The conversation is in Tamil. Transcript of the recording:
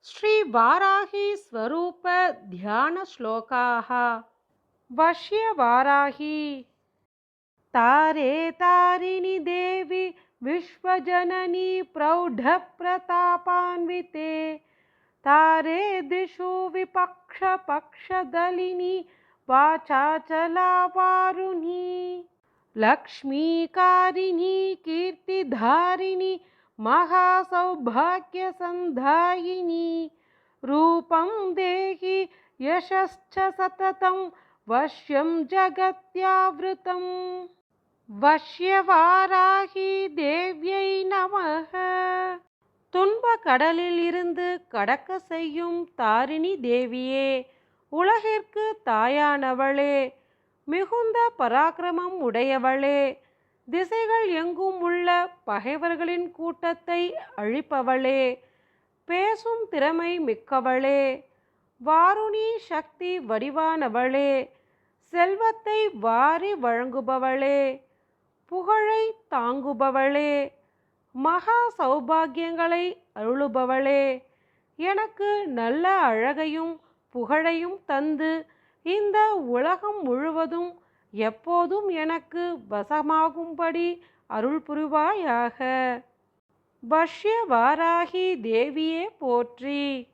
श्री वाराही स्वरूप ध्यान श्लोकाः। वश्य वाराही तारे तारिणी देवी विश्वजननी प्रौढ़ प्रतापान्विते तारे दिशु विपक्ष पक्षदलिनी वाचाचला वारुणी लक्ष्मीकारिणी कीर्तिधारिणी महासौभाग्यसन्धायिनी रूपं देहि यशश्च सततं वश्यं जगत्यावृतं वश्यवाराही देव्यै நமः. துன்ப கடலில் இருந்து கடக்க செய்யும் தாரிணி தேவியே, உலகிற்கு தாயானவளே, மிகுந்த பராக்கிரமம் உடையவளே, திசைகள் எங்கும் உள்ள பகைவர்களின் கூட்டத்தை அழிப்பவளே, பேசும் திறமை மிக்கவளே, வாருணி சக்தி வடிவானவளே, செல்வத்தை வாரி வழங்குபவளே, புகழை தாங்குபவளே, மகா சௌபாகியங்களை அருளுபவளே, எனக்கு நல்ல அழகையும் புகழையும் தந்து இந்த உலகம் முழுவதும் எப்போதும் எனக்கு வசமாகும்படி அருள் புரிவாயாக. வஷ்ய வாராகி தேவியே போற்றி.